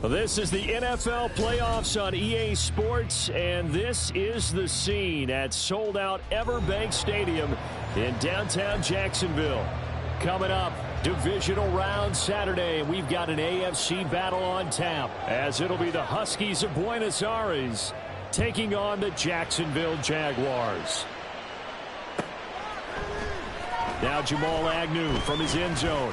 This is the NFL playoffs on EA Sports, and this is the scene at sold-out Everbank Stadium in downtown Jacksonville. Coming up, divisional round Saturday. We've got an AFC battle on tap, as it'll be the Huskies of Buenos Aires taking on the Jacksonville Jaguars. Now Jamal Agnew from his end zone.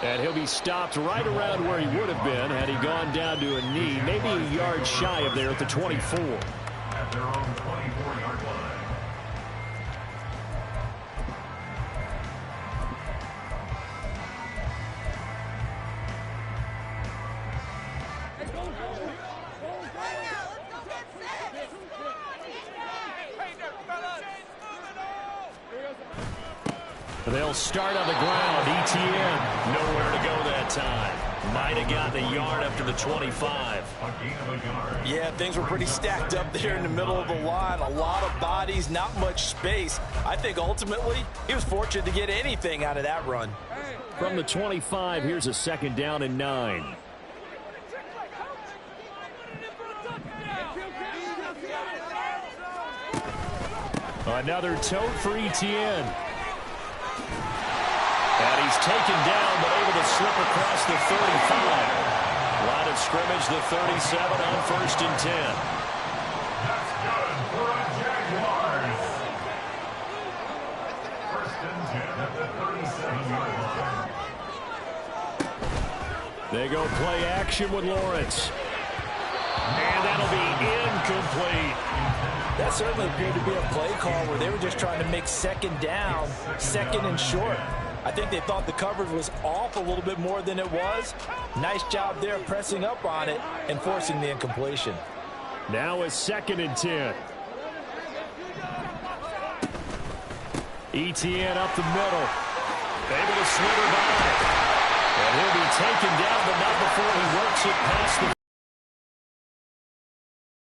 And he'll be stopped right around where he would have been had he gone down to a knee, maybe a yard shy of there at the 24. At their own 24-yard line. They'll start on the ground. ETN nowhere to go that time. Might have gotten a yard up to the 25. Yeah, things were pretty stacked up there in the middle of the line. A lot of bodies, not much space. I think ultimately he was fortunate to get anything out of that run. From the 25, here's a 2nd down and 9. Another tote for ETN. And he's taken down, but able to slip across the 35. Line of scrimmage, the 37 on 1st and 10. That's good for the Jaguars. 1st and 10 at the 37-yard line. They go play action with Lawrence. And that'll be incomplete. That certainly appeared to be a play call where they were just trying to make 2nd down, 2nd and short. I think they thought the coverage was off a little bit more than it was. Nice job there pressing up on it and forcing the incompletion. Now a 2nd and 10. ETN up the middle. Able to slither by. And he'll be taken down, but not before he works it past the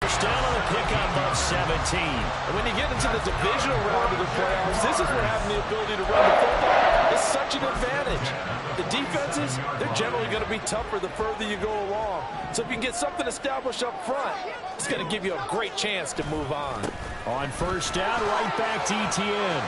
first down on a pickup of 17. And when you get into the divisional round of the playoffs, this is where having the ability to run the football is such an advantage. The defenses, they're generally going to be tougher the further you go along. So if you can get something established up front, it's going to give you a great chance to move on. On 1st down, right back to ETN.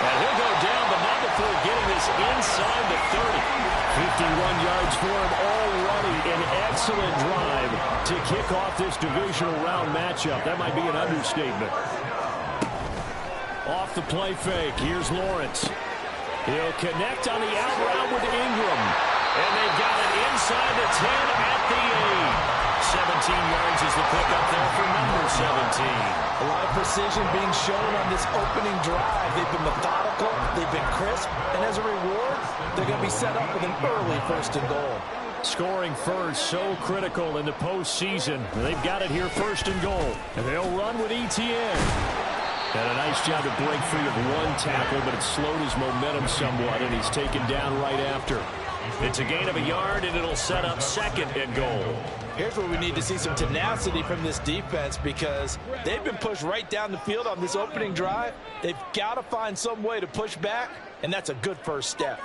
And he'll go down, but not before getting this inside the 30. 51 yards for him already. An excellent drive to kick off this divisional round matchup. That might be an understatement. Off the play fake, here's Lawrence. He'll connect on the out route with Ingram. And they've got it inside the 10 at the 8. 17 yards is the pickup there for number 17. A lot of precision being shown on this opening drive. They've been methodical, they've been crisp, and as a reward, they're going to be set up with an early 1st and goal. Scoring first, so critical in the postseason. They've got it here 1st and goal. And they'll run with ETN. And a nice job to break free of one tackle, but it slowed his momentum somewhat, and he's taken down right after. It's a gain of a yard, and it'll set up 2nd and goal. Here's where we need to see some tenacity from this defense, because they've been pushed right down the field on this opening drive. They've got to find some way to push back, and that's a good first step.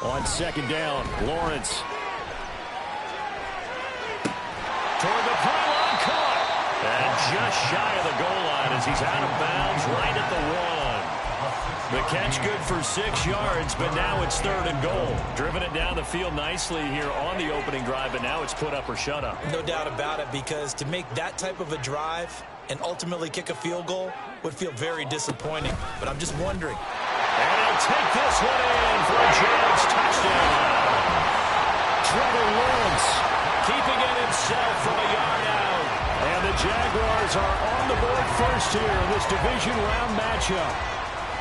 On 2nd down, Lawrence. Toward the pylon, caught. And just shy of the goal line as he's out of bounds right at the 1. The catch good for 6 yards, but now it's 3rd and goal. Driven it down the field nicely here on the opening drive, but now it's put up or shut up. No doubt about it, because to make that type of a drive and ultimately kick a field goal would feel very disappointing. But I'm just wondering. And he'll take this one in for a Jags touchdown. Trevor Lawrence keeping it himself from a yard out. And the Jaguars are on the board first here in this division round matchup.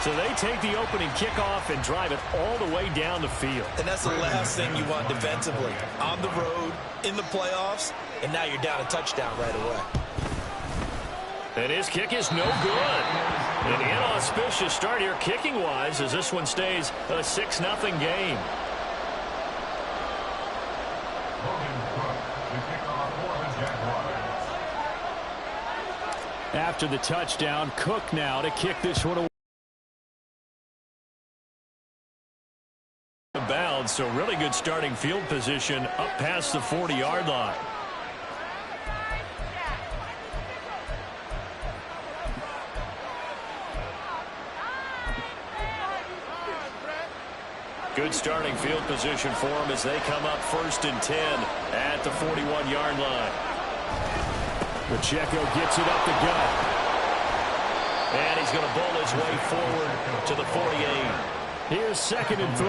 So they take the opening kickoff and drive it all the way down the field. And that's the last thing you want defensively. On the road, in the playoffs, and now you're down a touchdown right away. And his kick is no good. An inauspicious start here kicking-wise as this one stays a 6-0 game. Logan Cook to kick off for the Jaguars. after the touchdown. Cook now to kick this one away. Bounds, so really good starting field position up past the 40-yard line. Good starting field position for them as they come up 1st and 10 at the 41-yard line. Pacheco gets it up the gut. And he's going to bowl his way forward to the 48. Here's 2nd and 3.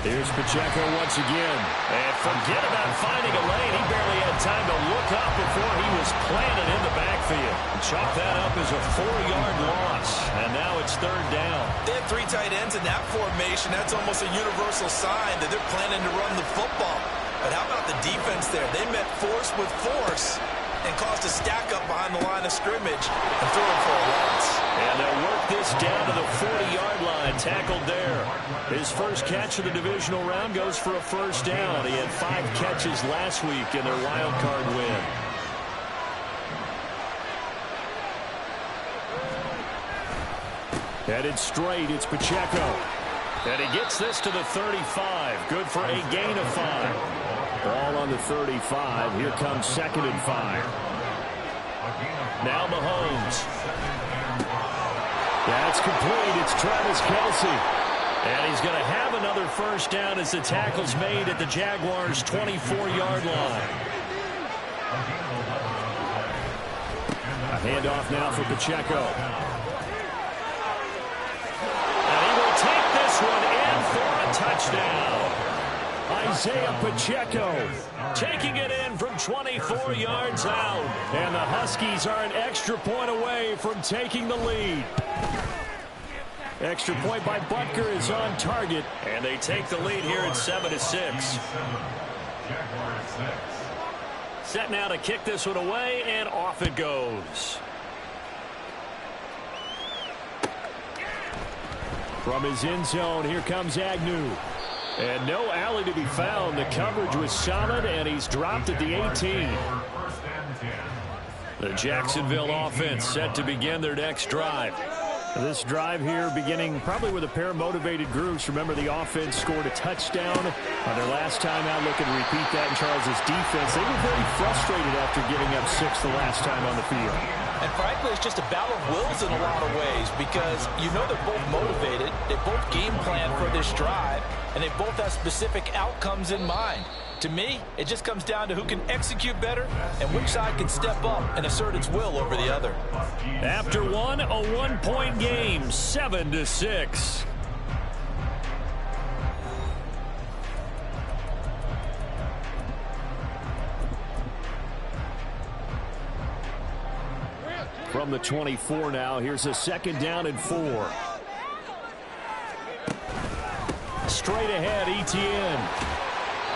Here's Pacheco once again. And forget about finding a lane. He barely had time to look up before he was planted in the backfield. Chalk that up as a 4-yard loss. And now it's 3rd down. They had 3 tight ends in that formation. That's almost a universal sign that they're planning to run the football. But how about the defense there? They met force with force and caused a stack up behind the line of scrimmage and threw him for a loss. And they'll work this down to the 40-yard line, tackled there. His first catch of the divisional round goes for a 1st down. He had 5 catches last week in their wild card win. Headed straight, it's Pacheco. And he gets this to the 35. Good for a gain of 5. Ball on the 35. Here comes 2nd and 5. Now Mahomes. That's complete. It's Travis Kelce. And he's going to have another 1st down as the tackle's made at the Jaguars' 24-yard line. A handoff now for Pacheco. And he will take this one in for a touchdown. Isaiah Pacheco taking it in from 24 yards out. And the Huskies are an extra point away from taking the lead. Extra point by Butker is on target. And they take the lead here at 7-6. Set now to kick this one away, and off it goes. From his end zone, here comes Agnew. And no alley to be found. The coverage was solid, and he's dropped at the 18. The Jacksonville offense set to begin their next drive. This drive here beginning probably with a pair of motivated groups. Remember, the offense scored a touchdown on their last time out. Looking to repeat that in Charles's defense. They were very frustrated after giving up 6 the last time on the field. And frankly, it's just a battle of wills in a lot of ways because you know they're both motivated. They both game plan for this drive, and they both have specific outcomes in mind. To me, it just comes down to who can execute better and which side can step up and assert its will over the other. After one, a 1-point game, 7-6. From the 24 now, here's a 2nd down and 4. Straight ahead, Etienne.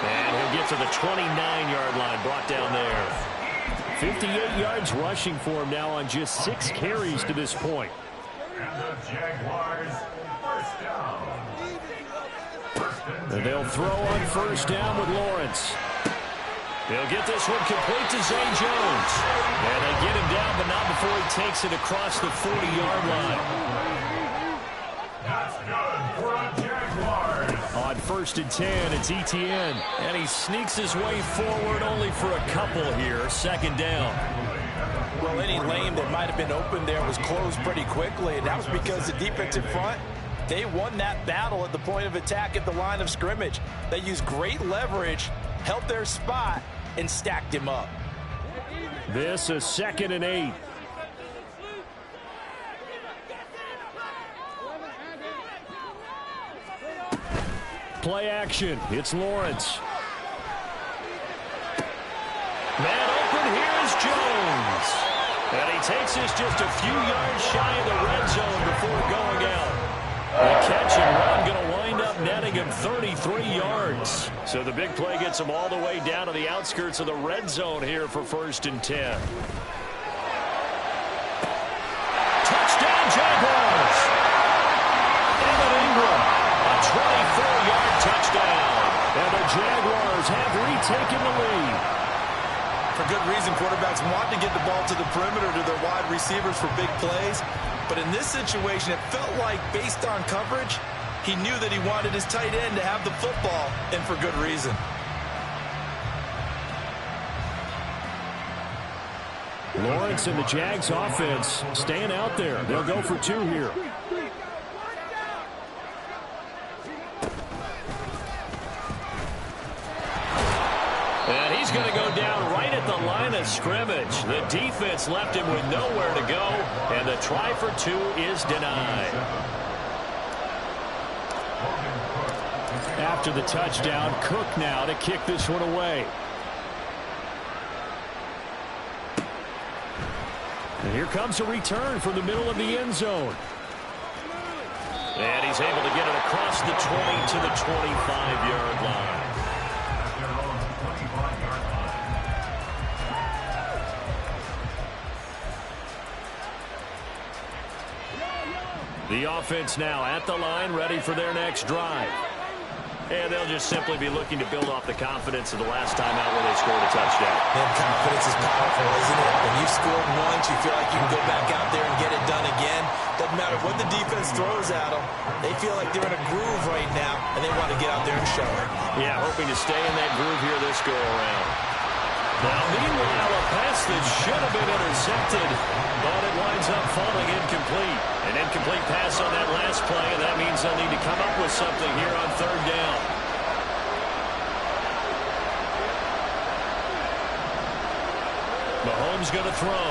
And he'll get to the 29-yard line, brought down there. 58 yards rushing for him now on just 6 carries to this point. And the Jaguars, 1st down. And they'll throw on 1st down with Lawrence. They'll get this one complete to Zay Jones. And they get him down, but not before he takes it across the 40-yard line. That's good for a Jaguars. On 1st and 10, it's Etienne. And he sneaks his way forward only for a couple here. 2nd down. Well, any lane that might have been open there was closed pretty quickly, and that was because the defensive front, they won that battle at the point of attack at the line of scrimmage. They used great leverage, held their spot, and stacked him up. This is 2nd and 8. Play action. It's Lawrence. Man open. Here's Jones. And he takes this just a few yards shy of the red zone before going out. The catch and run going to wind up netting him 33 yards. So the big play gets him all the way down to the outskirts of the red zone here for 1st and 10. Touchdown, Jaguars. Evan Ingram, a 24-yard touchdown. And the Jaguars have retaken the lead. for good reason. Quarterbacks want to get the ball to the perimeter to their wide receivers for big plays. But in this situation, it felt like, based on coverage, he knew that he wanted his tight end to have the football, and for good reason. Lawrence and the Jags offense staying out there. They'll go for two here. And he's going to go down right at the line of scrimmage. The defense left him with nowhere to go, and the try for two is denied. After the touchdown, Cook now to kick this one away. And here comes a return from the middle of the end zone. And he's able to get it across the 20 to the 25-yard line. The offense now at the line, ready for their next drive. And they'll just simply be looking to build off the confidence of the last time out where they scored a touchdown. And confidence is powerful, isn't it? When you've scored once, you feel like you can go back out there and get it done again. Doesn't matter what the defense throws at them. They feel like they're in a groove right now, and they want to get out there and show it. Yeah, hoping to stay in that groove here this go-around. Now, meanwhile, a pass that should have been intercepted, but it winds up falling incomplete. An incomplete pass on that last play, and that means they'll need to come up with something here on third down. Mahomes going to throw.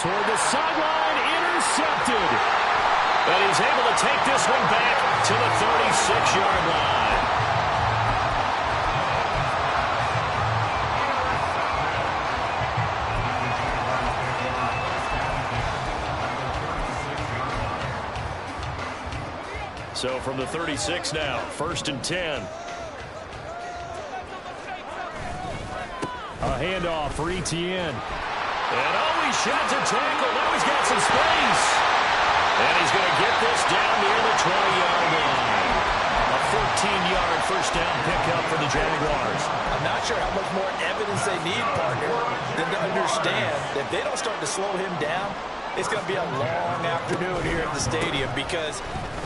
Toward the sideline, intercepted. But he's able to take this one back to the 36-yard line. So from the 36 now, 1st and 10. A handoff for Etienne. And he shot to tackle. Now he's got some space. And he's going to get this down near the 20-yard line. A 14-yard first down pickup for the Jaguars. I'm not sure how much more evidence they need, partner, than to understand that if they don't start to slow him down, it's going to be a long afternoon here at the stadium because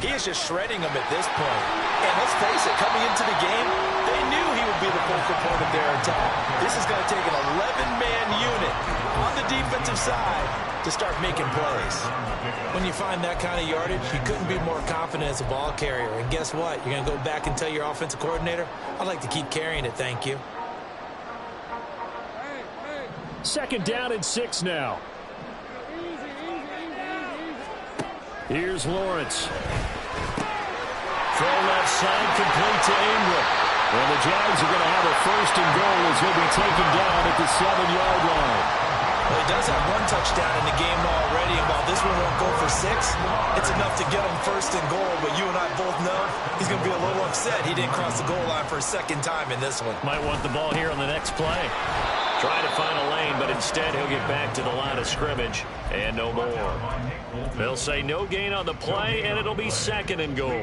he is just shredding them at this point. And let's face it, coming into the game, they knew he would be the focal point of their attack. This is going to take an 11-man unit on the defensive side to start making plays. When you find that kind of yardage, you couldn't be more confident as a ball carrier. And guess what? You're going to go back and tell your offensive coordinator, I'd like to keep carrying it, thank you. 2nd down and 6 now. Here's Lawrence. Throw left side, complete to Ingram. And the Jags are going to have a 1st and goal as he'll be taken down at the 7-yard line. Well, he does have one touchdown in the game already, and while this one won't go for 6, it's enough to get him 1st and goal. But you and I both know he's going to be a little upset he didn't cross the goal line for a 2nd time in this one. Might want the ball here on the next play. Trying to find a lane, but instead he'll get back to the line of scrimmage and no more. They'll say no gain on the play, and it'll be 2nd and goal.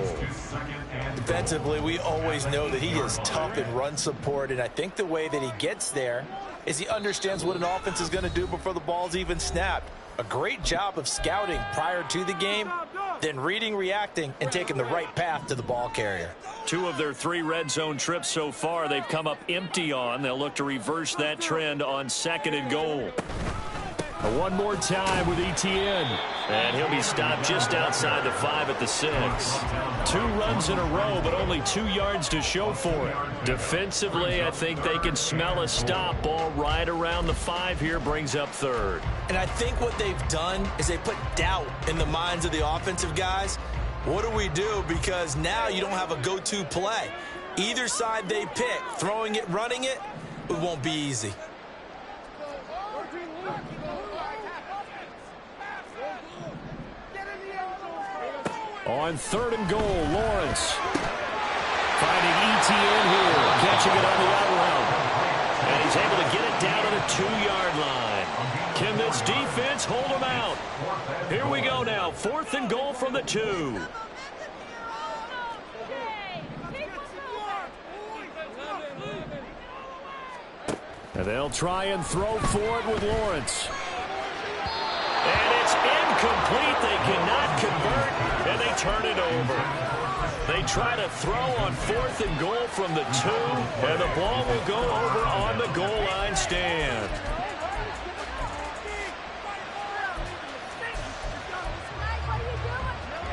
Defensively, we always know that he is tough in run support, and I think the way that he gets there is he understands what an offense is going to do before the ball's even snapped. A great job of scouting prior to the game, then reading, reacting, and taking the right path to the ball carrier. 2 of their 3 red zone trips so far they've come up empty on. They'll look to reverse that trend on 2nd and goal. One more time with Etienne. And he'll be stopped just outside the 5 at the 6. 2 runs in a row, but only 2 yards to show for it. Defensively, I think they can smell a stop. Ball right around the 5 here, brings up 3rd. And I think what they've done is they put doubt in the minds of the offensive guys. What do we do? Because now you don't have a go-to play. Either side they pick, throwing it, running it, it won't be easy. On 3rd and goal, Lawrence finding Etienne here, catching it on the out route. And he's able to get it down to the 2-yard line. Can this defense hold him out? Here we go now, 4th and goal from the 2. And they'll try and throw for it with Lawrence. And it's incomplete. They cannot convert, and they turn it over. They try to throw on 4th and goal from the 2, and the ball will go over on the goal line stand.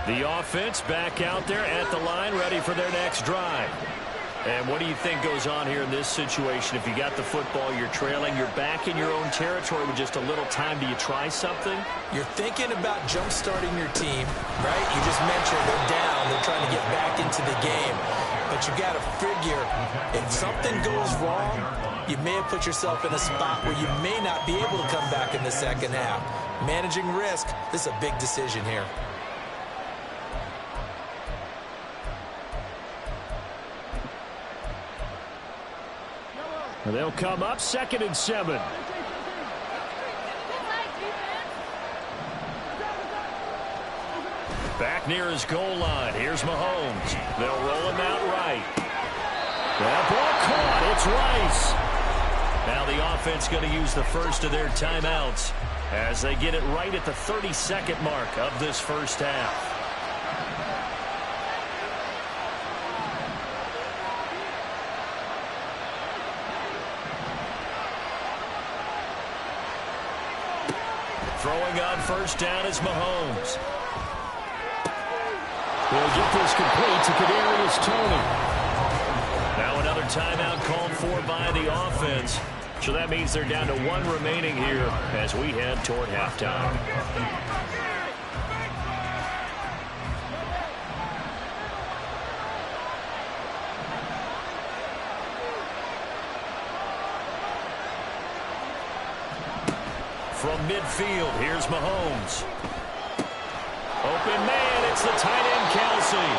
The offense back out there at the line, ready for their next drive. And what do you think goes on here in this situation? If you got the football, you're trailing, you're back in your own territory with just a little time. Do you try something? You're thinking about jump-starting your team, right? You just mentioned they're down. They're trying to get back into the game. But you got to figure, if something goes wrong, you may have put yourself in a spot where you may not be able to come back in the second half. Managing risk, this is a big decision here. They'll come up 2nd and 7. Back near his goal line. Here's Mahomes. They'll roll him out right. That ball caught. It's Rice. Now the offense going to use the first of their timeouts as they get it right at the 32nd mark of this first half. Throwing on first down is Mahomes. He'll get this complete to Kadarius Toney. Now another timeout called for by the offense. So that means they're down to 1 remaining here as we head toward halftime. From midfield, here's Mahomes. Open man, it's the tight end, Kelsey.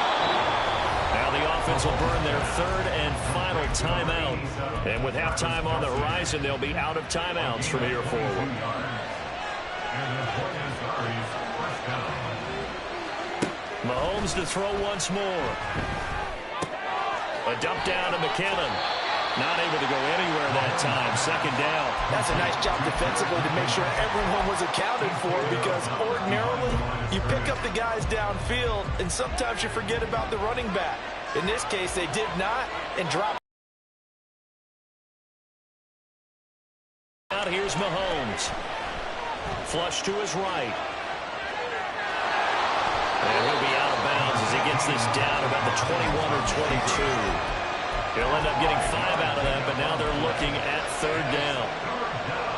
Now the offense will burn their 3rd and final timeout. And with halftime on the horizon, they'll be out of timeouts from here forward. Mahomes to throw once more. A dump down to McKinnon. Not able to go anywhere that time. 2nd down. That's a nice job defensively to make sure everyone was accounted for, because ordinarily you pick up the guys downfield and sometimes you forget about the running back. In this case, they did not and dropped. Out here's Mahomes. Flush to his right. And he'll be out of bounds as he gets this down about the 21 or 22. He'll end up getting 5 out of that, but now they're looking at 3rd down.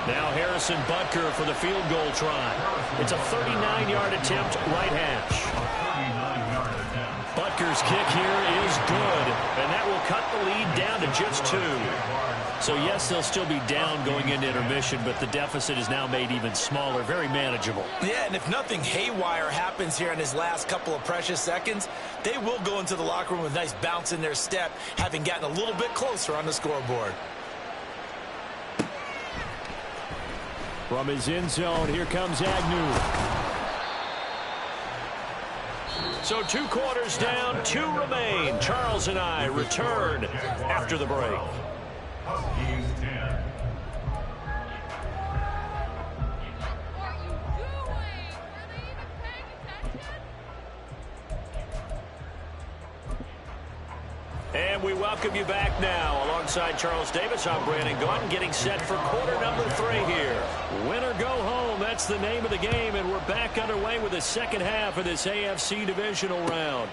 Now Harrison Butker for the field goal try. It's a 39-yard attempt, right hash. Butker's kick here is good, and that will cut the lead down to just 2. So, yes, they'll still be down going into intermission, but the deficit is now made even smaller, very manageable. Yeah, and if nothing haywire happens here in his last couple of precious seconds, they will go into the locker room with a nice bounce in their step, having gotten a little bit closer on the scoreboard. From his end zone, here comes Agnew. So 2 quarters down, 2 remain. Charles and I return after the break. Huskies 10. And we welcome you back now. Alongside Charles Davis, I'm Brandon Gaudin, getting set for quarter number 3 here. Win or go home, that's the name of the game, and we're back underway with the second half of this AFC divisional round.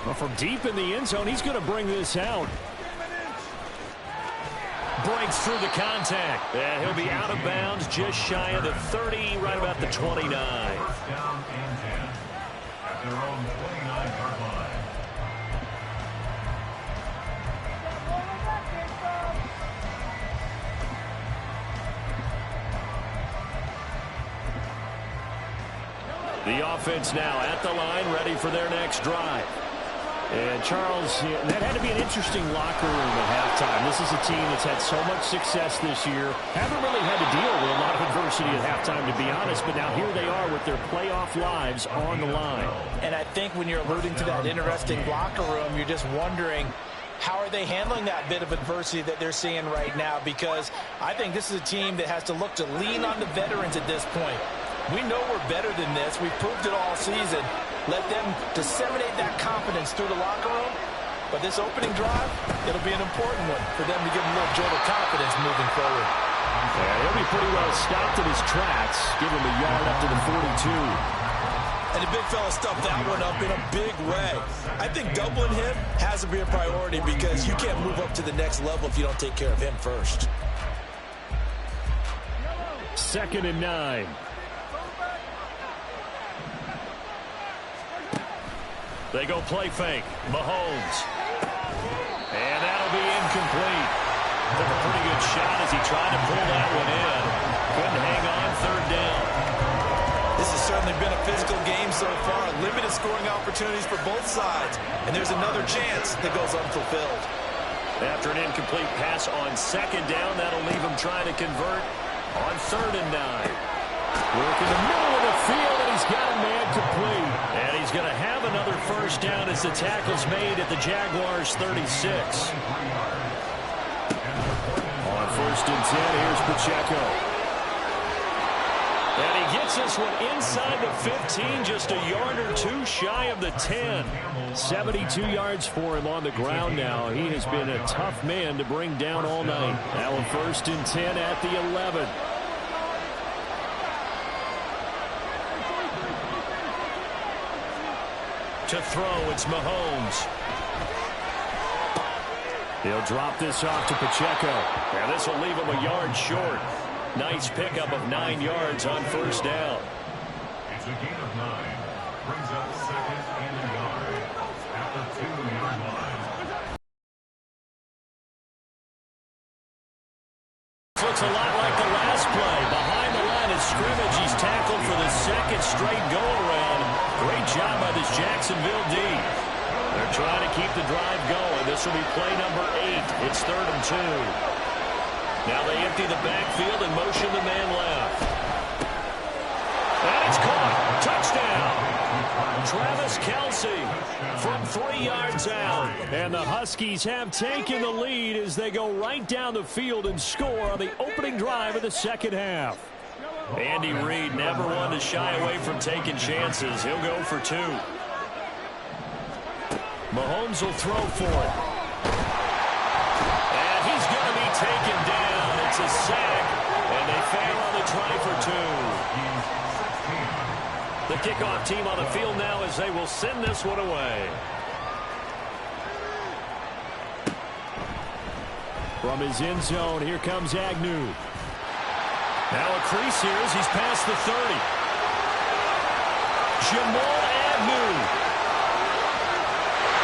Well, from deep in the end zone, he's going to bring this out. Breaks through the contact. And he'll be out of bounds just shy of the 30, right about the 29. First down and 10 at their own 29-yard line. The offense now at the line, ready for their next drive. And Charles, that had to be an interesting locker room at halftime. This is a team that's had so much success this year. Haven't really had to deal with a lot of adversity at halftime, to be honest. But now here they are with their playoff lives on the line. And I think when you're alluding to that interesting locker room, you're just wondering how are they handling that bit of adversity that they're seeing right now? Because I think this is a team that has to look to lean on the veterans at this point. We know we're better than this. We've proved it all season. Let them disseminate that confidence through the locker room. But this opening drive, it'll be an important one for them to give them a little jolt of confidence moving forward. Yeah, he'll be pretty well stopped in his tracks. Give him a yard up to the 42. And the big fella stuffed that one up in a big way. I think doubling him has to be a priority because you can't move up to the next level if you don't take care of him first. 2nd and 9. They go play fake. Mahomes. And that'll be incomplete. Took a pretty good shot as he tried to pull that one in. Couldn't hang on 3rd down. This has certainly been a physical game so far. Limited scoring opportunities for both sides. And there's another chance that goes unfulfilled. After an incomplete pass on 2nd down, that'll leave him trying to convert on 3rd and 9. Work in the middle of the field, and he's got a man complete. And he's going to have another 1st down as the tackle's made at the Jaguars' 36. On 1st and 10, here's Pacheco. And he gets this one inside the 15, just a yard or two shy of the 10. 72 yards for him on the ground now. He has been a tough man to bring down all night. Now a 1st and 10 at the 11. To throw, it's Mahomes. He'll drop this off to Pacheco. And this will leave him a yard short. Nice pickup of 9 yards on 1st down. It's a gain of 9. Brings up 2nd and a yard at the 2-yard line. Looks a lot like the last play. Behind the line of scrimmage, he's tackled for the 2nd straight go-around. Great job by this Jacksonville D. They're trying to keep the drive going. This will be play number 8. It's 3rd and 2. Now they empty the backfield and motion the man left. And it's caught. Touchdown. Travis Kelce from 3 yards out. And the Huskies have taken the lead as they go right down the field and score on the opening drive of the 2nd half. Andy Reid never one to shy away from taking chances. He'll go for 2. Mahomes will throw for it. And he's going to be taken down. It's a sack, and they fail on the try for 2. The kickoff team on the field now as they will send this one away. From his end zone, here comes Agnew. Now a crease here as he's past the 30. Jamal Agnew.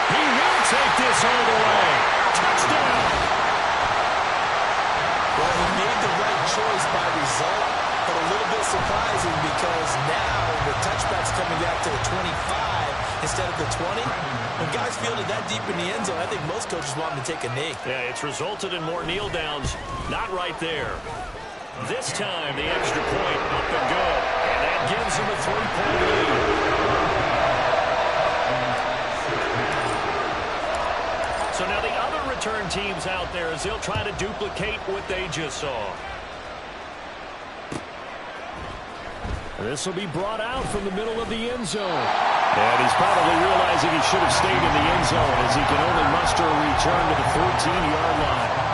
He will take this all the way. Touchdown. Well, he made the right choice by result, but a little bit surprising because now the touchback's coming back to the 25 instead of the 20. When guys fielded that deep in the end zone, I think most coaches want them to take a knee. Yeah, it's resulted in more kneel downs. Not right there. This time, the extra point up and good. And that gives him a 3-point lead. So now the other return teams out there as they'll try to duplicate what they just saw. This will be brought out from the middle of the end zone. And he's probably realizing he should have stayed in the end zone as he can only muster a return to the 14-yard line.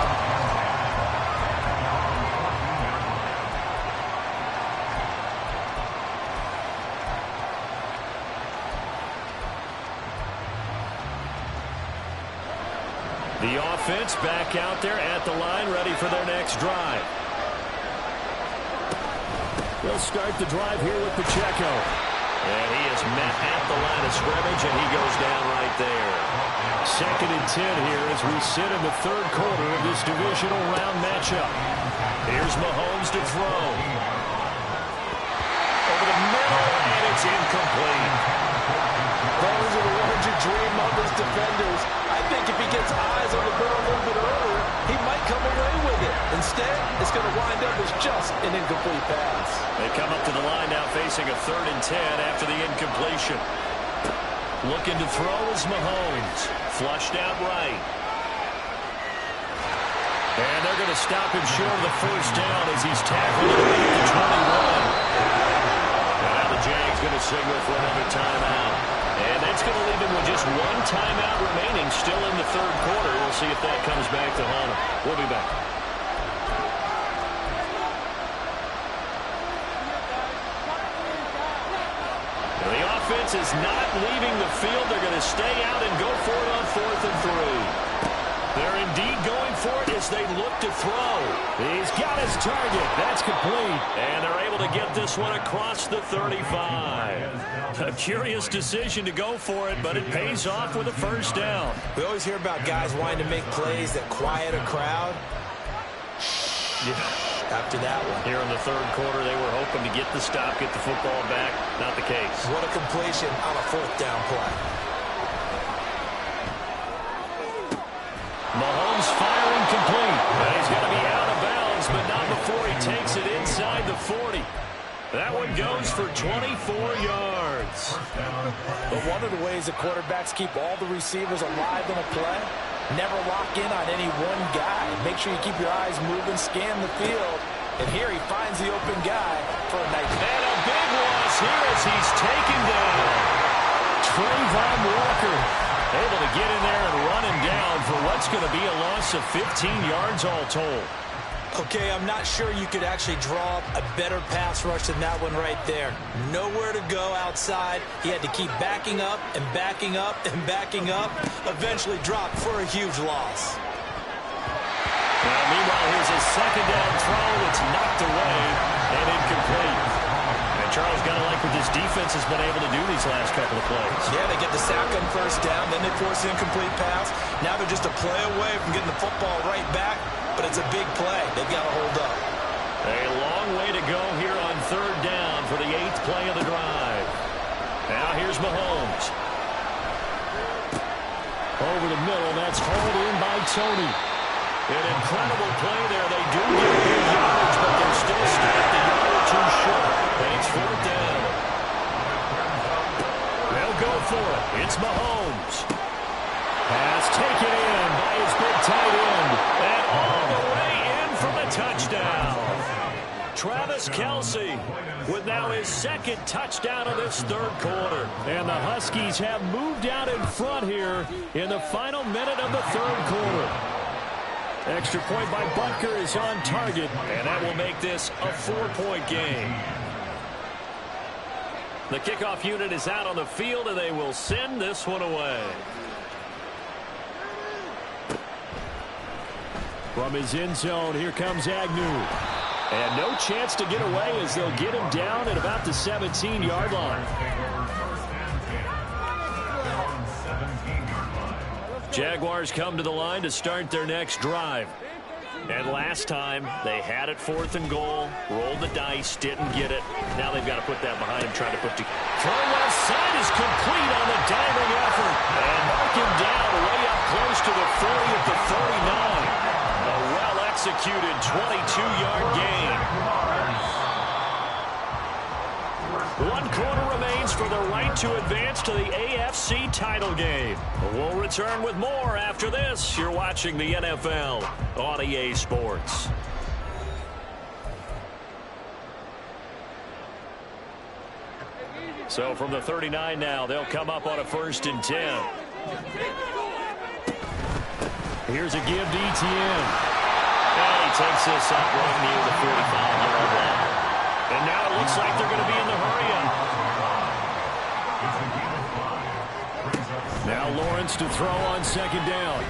The offense back out there at the line, ready for their next drive. They'll start the drive here with Pacheco. And he is met at the line of scrimmage, and he goes down right there. 2nd and 10 here as we sit in the 3rd quarter of this divisional round matchup. Here's Mahomes to throw. Over the middle, and it's incomplete. Those are the ones you dream of as defenders. I think if he gets eyes on the ball a little bit earlier, he might come away with it. Instead, it's going to wind up as just an incomplete pass. They come up to the line now facing a 3rd and 10 after the incompletion. Looking to throw is Mahomes. Flushed out right. And they're going to stop him short of the first down as he's tackled at the 21. And now the Jags going to signal for another timeout. And that's going to leave him with just one timeout remaining still in the third quarter. We'll see if that comes back to haunt him. We'll be back. The offense is not leaving the field. They're going to stay out and go for it on 4th and 3. They're indeed going for it as they look to throw. He's got his target. That's complete. And they're able to get this one across the 35. A curious decision to go for it, but it pays off with a first down. We always hear about guys wanting to make plays that quiet a crowd. After that one. Here in the third quarter, they were hoping to get the stop, get the football back. Not the case. What a completion on a 4th down play. Mahomes firing complete. He's going to be out of bounds, but not before he takes it inside the 40. That one goes for 24 yards. But one of the ways the quarterbacks keep all the receivers alive in a play, never lock in on any one guy. Make sure you keep your eyes moving, scan the field. And here he finds the open guy for a nice. And a big loss here as he's taken down. Trayvon Walker able to get in there and run him down for what's going to be a loss of 15 yards all told. Okay, I'm not sure you could actually draw up a better pass rush than that one right there. Nowhere to go outside. He had to keep backing up and backing up and backing up. Eventually dropped for a huge loss. Meanwhile, here's a second down throw that's knocked away and incomplete. And Charles got to like what this defense has been able to do these last couple of plays. Yeah, they get the sack on first down, then they force the incomplete pass. Now they're just a play away from getting the football right back. But it's a big play. They've got to hold up. A long way to go here on 3rd down for the 8th play of the drive. Now here's Mahomes. Over the middle, that's hauled in by Tony. An incredible play there. They do get good yards, but they're still stacked a yard or two short. And it's 4th down. They'll go for it. It's Mahomes. Pass taken in by his big tight end. And all the way in for the touchdown. Travis Kelce with now his 2nd touchdown of this 3rd quarter. And the Huskies have moved out in front here in the final minute of the 3rd quarter. Extra point by Butker is on target, and that will make this a 4-point game. The kickoff unit is out on the field, and they will send this one away. From his end zone, here comes Agnew. And no chance to get away as they'll get him down at about the 17-yard line. Jaguars come to the line to start their next drive. And last time, they had it 4th and goal, rolled the dice, didn't get it. Now they've got to put that behind him, trying to put the throw left side is complete on the diving effort. And mark him down way up close to the 40 at the 39. A well-executed 22-yard gain. 1 quarter remains for the right to advance to the AFC title game. We'll return with more after this. You're watching the NFL on EA Sports. So from the 39 now, they'll come up on a 1st and 10. Here's a give to Etienne. And he takes this up right near the 45-yard line. And now it looks like they're going to be in the hurry-up. Now Lawrence to throw on 2nd down.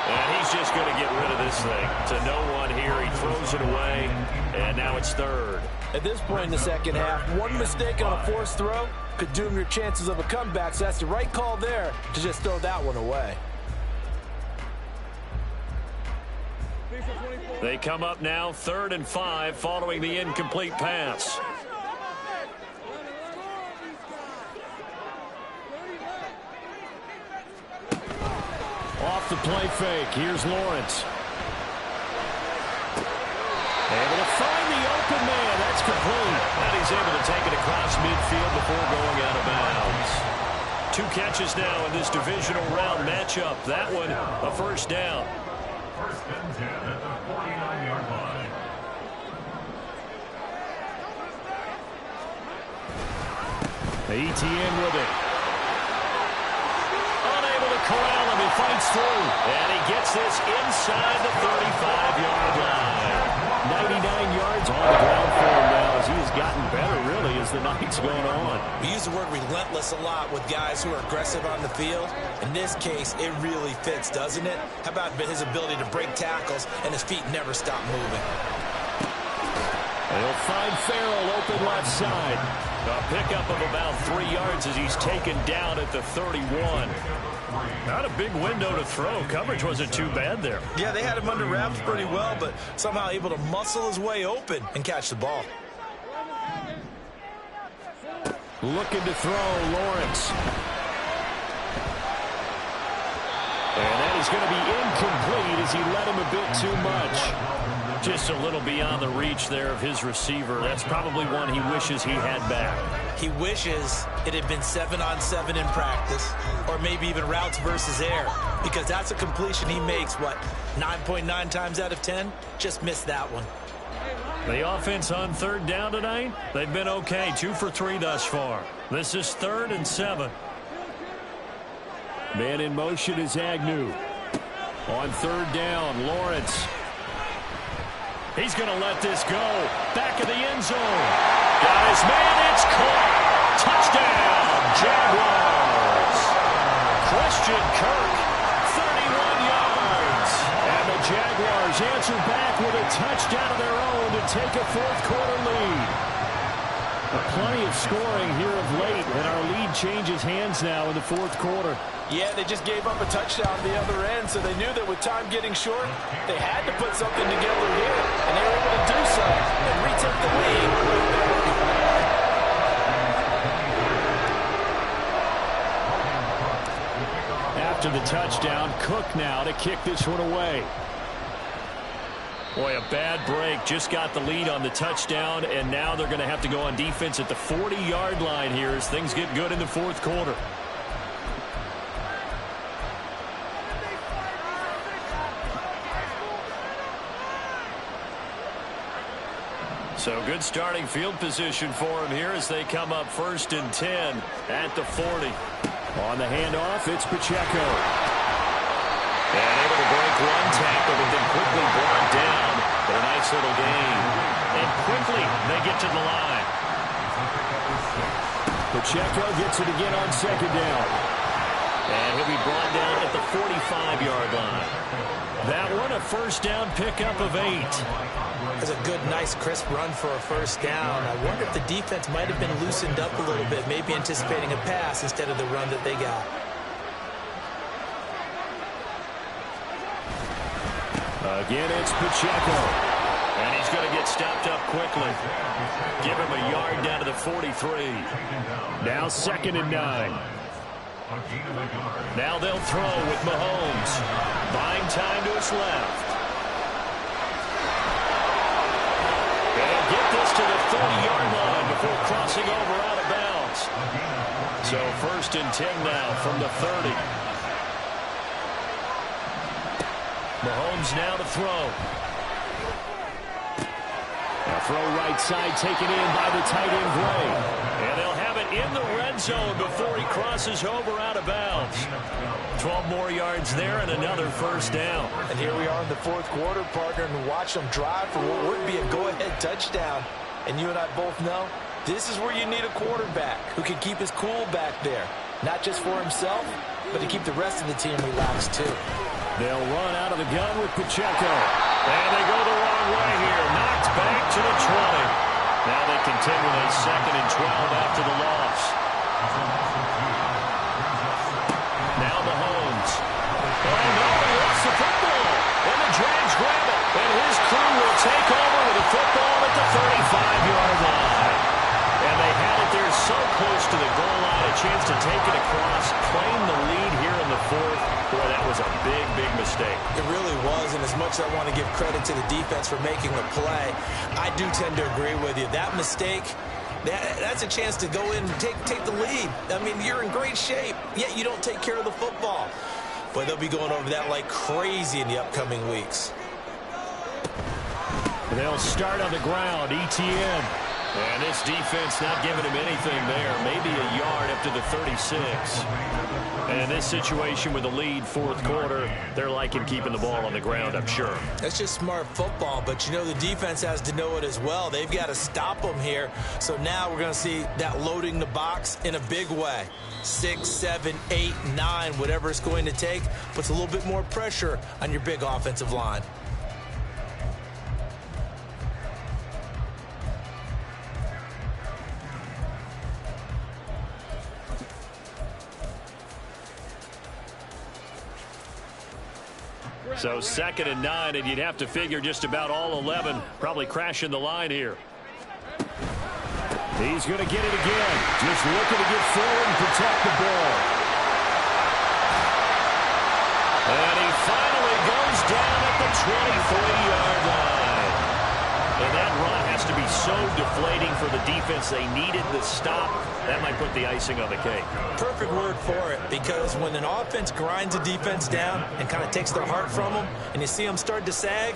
And he's just going to get rid of this thing. To no one here, he throws it away, and now it's 3rd. At this point in the second half, one mistake on a forced throw could doom your chances of a comeback, so that's the right call there to just throw that one away. They come up now 3rd and 5 following the incomplete pass. Off the play fake. Here's Lawrence. Able to find the open man. That's complete. And he's able to take it across midfield before going out of bounds. 2 catches now in this divisional round matchup. That one, a first down. First and 10 at the 49-yard line. Etienne with it. Unable to corral him. He fights through. And he gets this inside the 35-yard line. 99 yards on the ground for him now as he has gotten better, really, as the night's going on. We use the word relentless a lot with guys who are aggressive on the field. In this case, it really fits, doesn't it? How about his ability to break tackles and his feet never stop moving? They'll find Farrell open left side. A pickup of about 3 yards as he's taken down at the 31. Not a big window to throw. Coverage wasn't too bad there. Yeah, they had him under wraps pretty well, but somehow able to muscle his way open and catch the ball. Looking to throw, Lawrence. And that is going to be incomplete as he let him a bit too much. Just a little beyond the reach there of his receiver. That's probably one he wishes he had back. He wishes it had been 7-on-7 in practice, or maybe even routes versus air, because that's a completion he makes, what, 9.9 times out of 10? Just missed that one. The offense on third down tonight, they've been okay. 2 for 3 thus far. This is 3rd and 7. Man in motion is Agnew. On third down, Lawrence. He's going to let this go. Back of the end zone. Got his man. It's caught. Touchdown, Jaguars. Christian Kirk, 31 yards. And the Jaguars answer back with a touchdown of their own to take a fourth-quarter lead. Plenty of scoring here of late, and our lead changes hands now in the fourth quarter. Yeah, they just gave up a touchdown on the other end, so they knew that with time getting short, they had to put something together here, and they were able to do so and retake the lead. After the touchdown, Cook now to kick this one away. Boy, a bad break. Just got the lead on the touchdown, and now they're going to have to go on defense at the 40-yard line here as things get good in the fourth quarter. So good starting field position for him here as they come up 1st and 10 at the 40. On the handoff, it's Pacheco. And able to break one tackle, but then quickly brought down. But a nice little gain. And quickly, they get to the line. Pacheco gets it again on 2nd down. And he'll be brought down at the 45-yard line. That one, a first down pickup of 8. That's a good, nice, crisp run for a first down. I wonder if the defense might have been loosened up a little bit, maybe anticipating a pass instead of the run that they got. Again, it's Pacheco. And he's going to get stopped up quickly. Give him a yard down to the 43. Now 2nd and 9. Now they'll throw with Mahomes. Buying time to his left. And get this to the 30-yard line before crossing over out of bounds. So 1st and 10 now from the 30. Mahomes now to throw. A throw right side taken in by the tight end Gray. And they'll have it in the red zone before he crosses over out of bounds. 12 more yards there and another first down. And here we are in the fourth quarter, partner, and watch them drive for what would be a go-ahead touchdown. And you and I both know this is where you need a quarterback who can keep his cool back there. Not just for himself, but to keep the rest of the team relaxed too. They'll run out of the gun with Pacheco. And they go the wrong way here. Knocked back to the 20. Now they continue a 2nd and 12 after the loss. Now Mahomes. Oh, no, he lost the football. And the Jags grab it. And his crew will take over with the football at the 35-yard line. And they had it there so close to the goal line, a chance to take it across, claim the lead here in the fourth. Boy, that was a big, big mistake. It really was, and as much as I want to give credit to the defense for making the play, I do tend to agree with you. That mistake That's a chance to go in and take the lead. I mean, you're in great shape, yet you don't take care of the football. But they'll be going over that like crazy in the upcoming weeks. They'll start on the ground. ETN. And this defense not giving him anything there. Maybe a yard up to the 36. And this situation with the lead, fourth quarter, they're liking keeping the ball on the ground, I'm sure. That's just smart football, but you know the defense has to know it as well. They've got to stop them here. So now we're going to see that loading the box in a big way. 6, 7, 8, 9, whatever it's going to take, puts a little bit more pressure on your big offensive line. So 2nd and 9, and you'd have to figure just about all 11 probably crashing the line here. He's going to get it again. Just looking to get forward and protect the ball. And he finally goes down at the 23-yard line. And that run has to be so deflating for the defense. They needed the stop. That might put the icing on the cake. Perfect word for it, because when an offense grinds a defense down and kind of takes their heart from them, and you see them start to sag,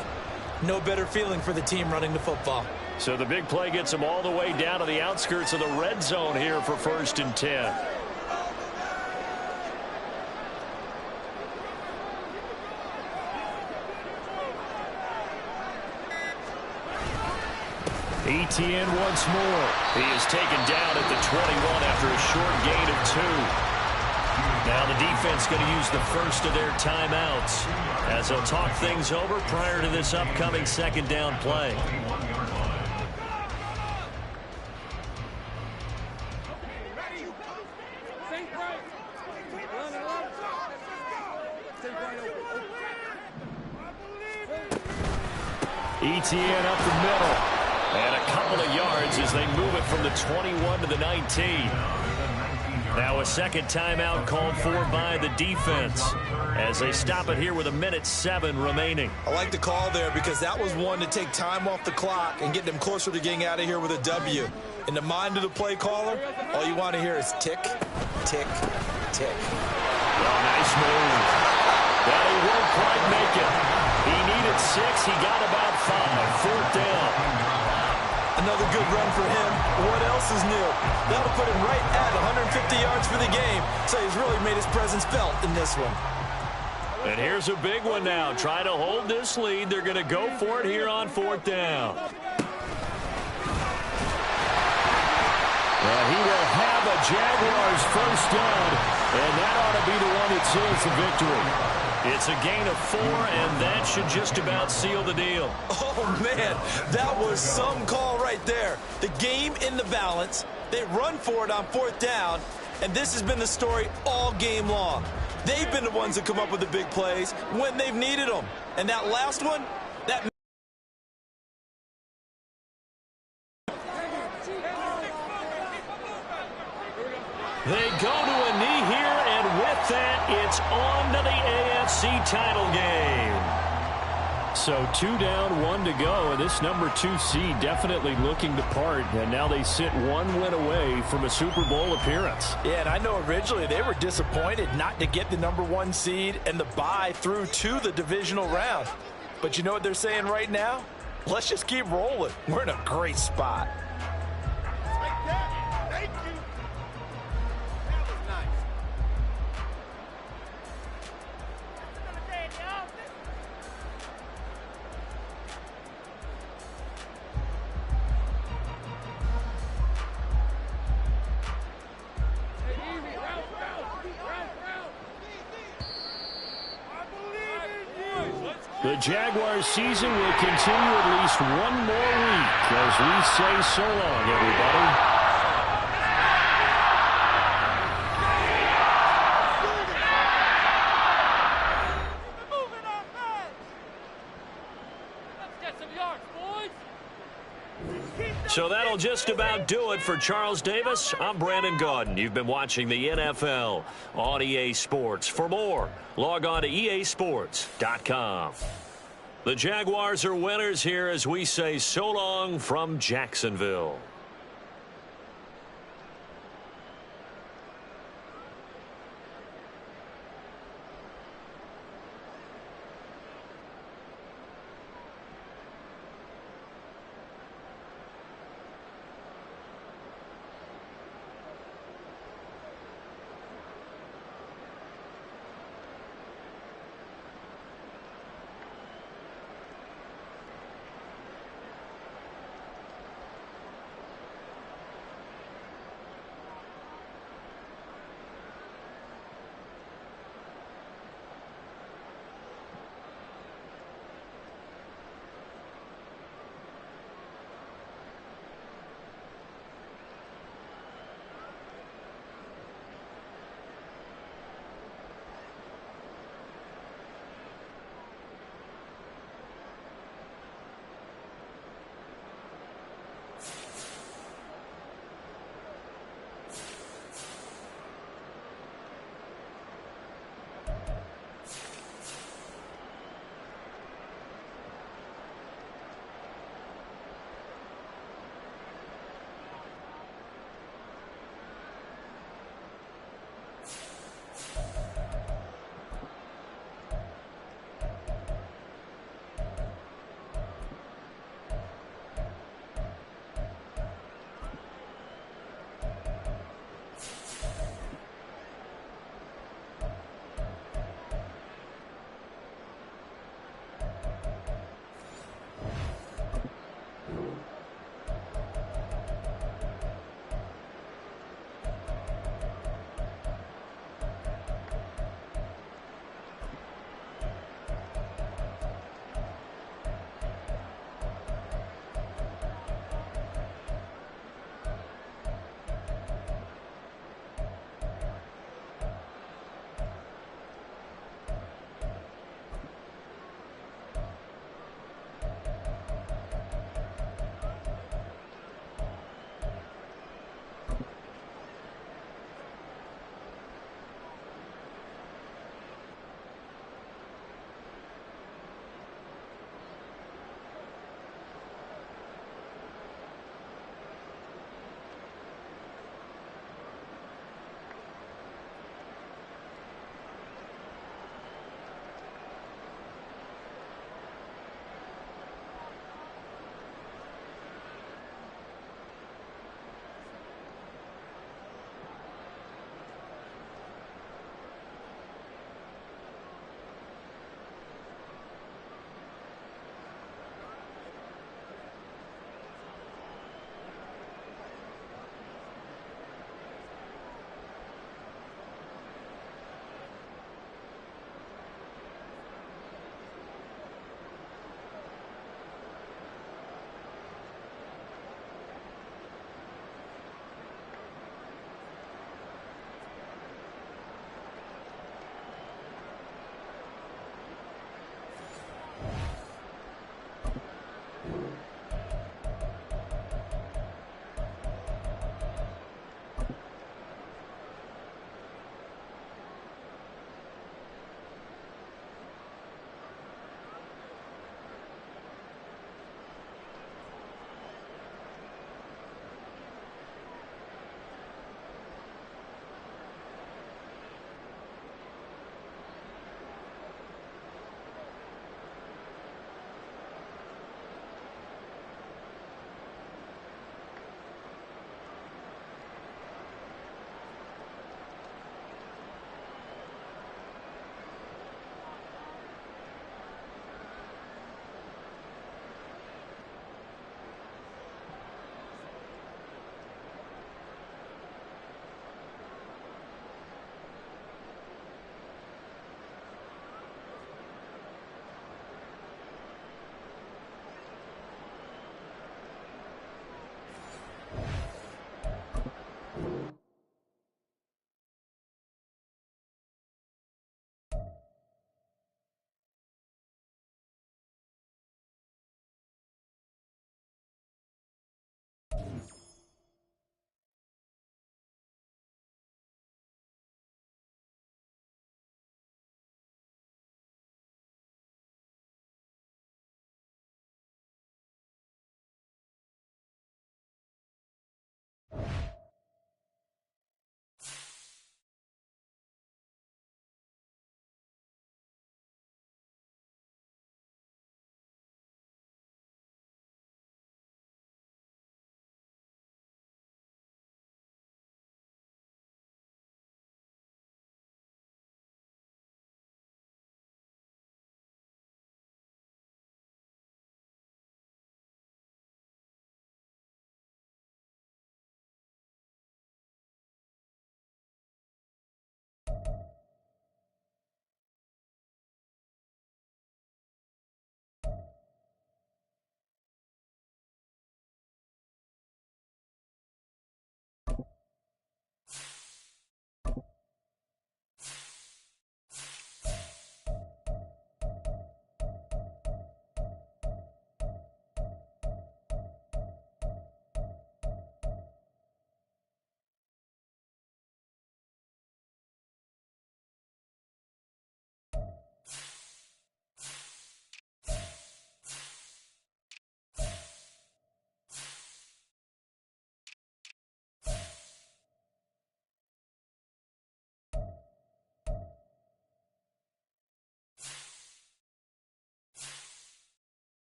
no better feeling for the team running the football. So the big play gets them all the way down to the outskirts of the red zone here for 1st and 10. ETN once more. He is taken down at the 21 after a short gain of 2. Now the defense going to use the first of their timeouts as they'll talk things over prior to this upcoming 2nd down play. ETN up the middle. And a couple of yards as they move it from the 21 to the 19. Now a 2nd timeout called for by the defense as they stop it here with 1:07 remaining. I like the call there because that was one to take time off the clock and get them closer to getting out of here with a W. In the mind of the play caller, all you want to hear is tick, tick, tick. Oh, nice move. But he won't quite make it. He needed 6. He got about 5. 4th down. Another good run for him. What else is new? That'll put him right at 150 yards for the game. So he's really made his presence felt in this one. And here's a big one now. Try to hold this lead. They're going to go for it here on 4th down. Well, he will have a Jaguars first down, and that ought to be the one that seals the victory. It's a gain of 4, and that should just about seal the deal. Oh, man, that was some call right there. The game in the balance. They run for it on 4th down, and this has been the story all game long. They've been the ones that come up with the big plays when they've needed them. And that last one, that they go to a knee here, and with that, it's on to the AFC title game. So 2 down, 1 to go, and this number 2 seed definitely looking to part, and now they sit 1 win away from a Super Bowl appearance. Yeah, and I know originally they were disappointed not to get the number 1 seed and the bye through to the divisional round. But you know what they're saying right now? Let's just keep rolling. We're in a great spot. The Jaguars season will continue at least 1 more week as we say so long, everybody. So that'll just about do it for Charles Davis. I'm Brandon Gaudin. You've been watching the NFL on EA Sports. For more, log on to easports.com. The Jaguars are winners here as we say so long from Jacksonville.